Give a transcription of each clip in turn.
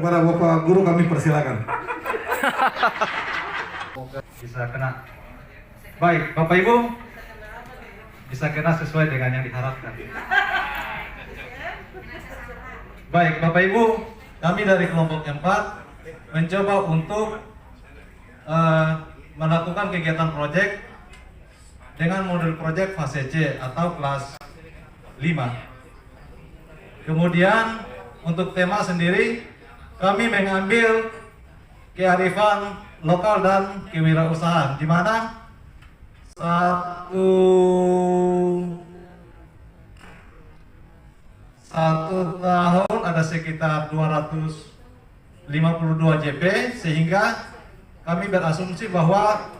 Kepada Bapak Guru kami persilakan. Bisa kena. Baik, Bapak Ibu bisa kena sesuai dengan yang diharapkan. Baik, Bapak Ibu, kami dari kelompok 4 mencoba untuk melakukan kegiatan proyek dengan modul proyek fase C atau kelas 5. Kemudian untuk tema sendiri kami mengambil kearifan lokal dan kewirausahaan, di mana satu tahun ada sekitar 252 JP, sehingga kami berasumsi bahwa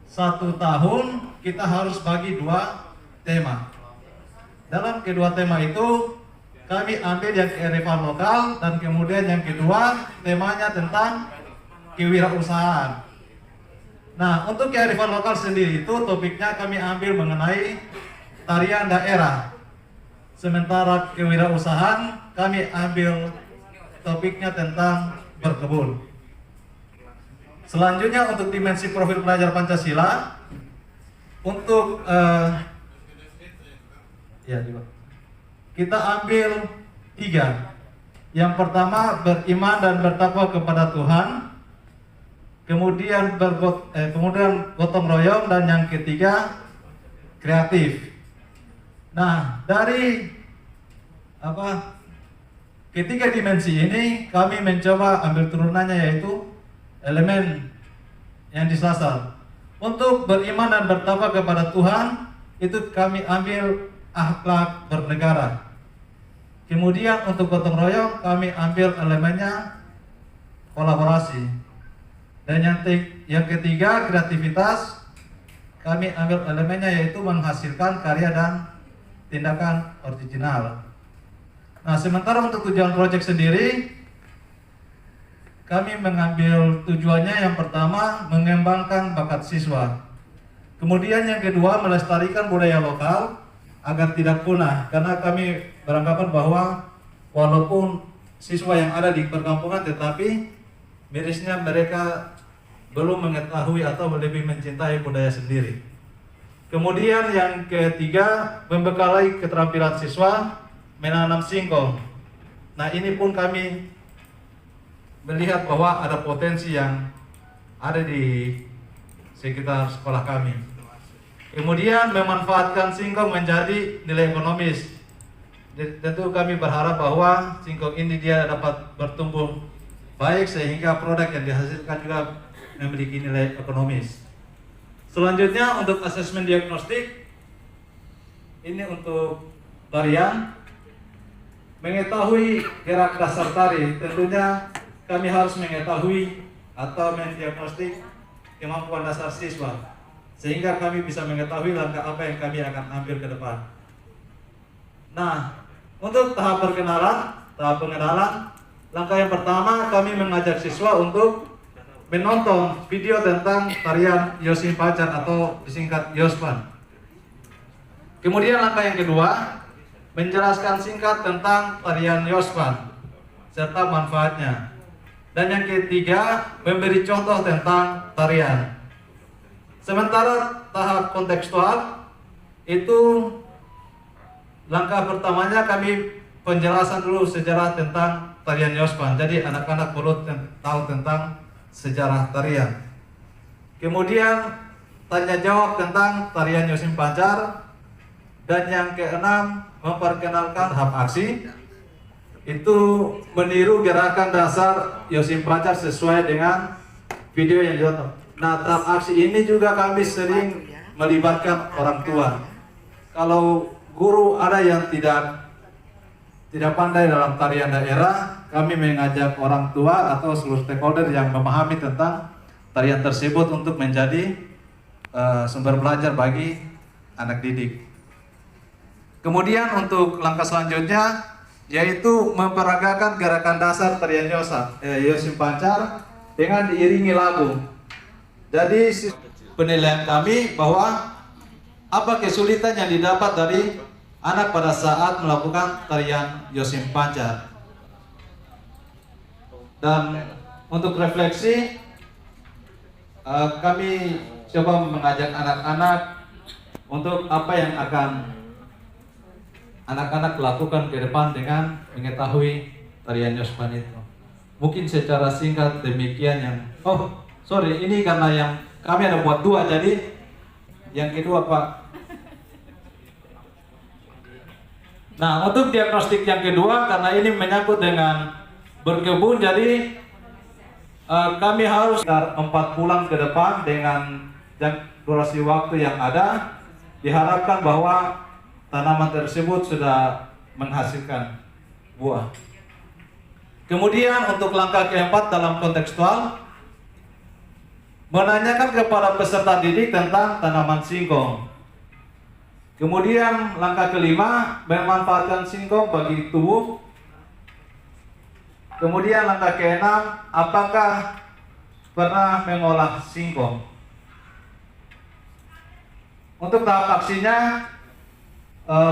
satu tahun kita harus bagi 2 tema. Dalam kedua tema itu kami ambil yang kearifan lokal dan kemudian yang kedua temanya tentang kewirausahaan. Nah, untuk kearifan lokal sendiri itu topiknya kami ambil mengenai tarian daerah. Sementara kewirausahaan kami ambil topiknya tentang berkebun. Selanjutnya untuk dimensi profil pelajar Pancasila, untuk kita ambil 3. Yang pertama beriman dan bertakwa kepada Tuhan, kemudian gotong royong, dan yang ketiga kreatif. Nah, dari ketiga dimensi ini kami mencoba ambil turunannya, yaitu elemen yang disasar. Untuk beriman dan bertakwa kepada Tuhan itu kami ambil akhlak bernegara. Kemudian untuk gotong royong kami ambil elemennya kolaborasi. Dan yang ketiga kreativitas, kami ambil elemennya yaitu menghasilkan karya dan tindakan original. Nah, sementara untuk tujuan proyek sendiri, kami mengambil tujuannya yang pertama mengembangkan bakat siswa. Kemudian yang kedua melestarikan budaya lokal agar tidak punah, karena kami beranggapan bahwa walaupun siswa yang ada di perkampungan, tetapi mirisnya mereka belum mengetahui atau lebih mencintai budaya sendiri. Kemudian yang ketiga membekali keterampilan siswa menanam singkong. Nah, ini pun kami melihat bahwa ada potensi yang ada di sekitar sekolah kami. Kemudian memanfaatkan singkong menjadi nilai ekonomis. Tentu kami berharap bahwa singkong ini dia dapat bertumbuh baik sehingga produk yang dihasilkan juga memiliki nilai ekonomis. Selanjutnya untuk asesmen diagnostik, ini untuk tarian, mengetahui gerak dasar tari. Tentunya kami harus mengetahui atau mendiagnostik kemampuan dasar siswa, sehingga kami bisa mengetahui langkah apa yang kami akan ambil ke depan. Nah, untuk tahap pengenalan, langkah yang pertama kami mengajak siswa untuk menonton video tentang tarian Yosim Pacar atau disingkat Yospan. Kemudian langkah yang kedua, menjelaskan singkat tentang tarian Yospan serta manfaatnya. Dan yang ketiga, memberi contoh tentang tarian. Sementara tahap kontekstual itu langkah pertamanya kami penjelasan dulu sejarah tentang tarian Yospan. Jadi anak-anak perlu tahu tentang sejarah tarian. Kemudian tanya jawab tentang tarian Yosim Pacar. Dan yang keenam, memperkenalkan tahap aksi, itu meniru gerakan dasar Yosim Pacar sesuai dengan video yang ditonton. Nah, tahap aksi ini juga kami sering melibatkan orang tua. Kalau guru ada yang tidak pandai dalam tarian daerah, kami mengajak orang tua atau seluruh stakeholder yang memahami tentang tarian tersebut untuk menjadi sumber belajar bagi anak didik. Kemudian untuk langkah selanjutnya yaitu memperagakan gerakan dasar tarian Yosim Pacar dengan diiringi lagu. Jadi penilaian kami bahwa apa kesulitan yang didapat dari anak pada saat melakukan tarian Yosim Pacar. Dan untuk refleksi, kami coba mengajak anak-anak untuk apa yang akan anak-anak lakukan ke depan dengan mengetahui tarian Yospan itu. Mungkin secara singkat demikian yang, ini karena yang kami ada buat dua, jadi yang kedua Pak. Nah, untuk diagnostik yang kedua, karena ini menyangkut dengan berkebun, jadi kami harus 4 bulan ke depan dengan durasi waktu yang ada, diharapkan bahwa tanaman tersebut sudah menghasilkan buah. Kemudian untuk langkah keempat dalam kontekstual, menanyakan kepada peserta didik tentang tanaman singkong. Kemudian langkah kelima, memanfaatkan singkong bagi tubuh. Kemudian langkah keenam, apakah pernah mengolah singkong? Untuk tahap aksinya,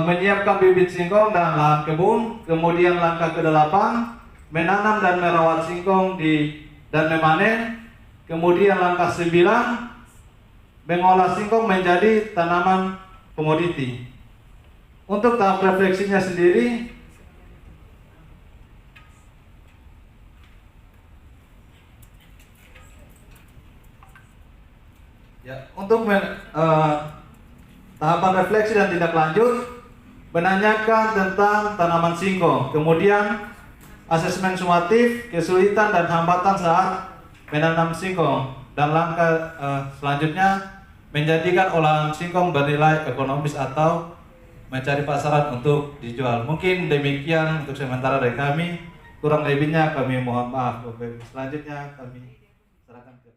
menyiapkan bibit singkong dan lahan kebun. Kemudian langkah ke-8, menanam dan merawat singkong dan memanen. Kemudian langkah 9, mengolah singkong menjadi tanaman komoditi. Untuk tahap refleksinya sendiri, untuk tahapan refleksi dan tindak lanjut, menanyakan tentang tanaman singkong. Kemudian asesmen sumatif, kesulitan dan hambatan saat menanam singkong. Dan langkah selanjutnya, menjadikan olahan singkong bernilai ekonomis atau mencari pasaran untuk dijual. Mungkin demikian untuk sementara dari kami. Kurang lebihnya kami mohon maaf. Selanjutnya kami serahkan ke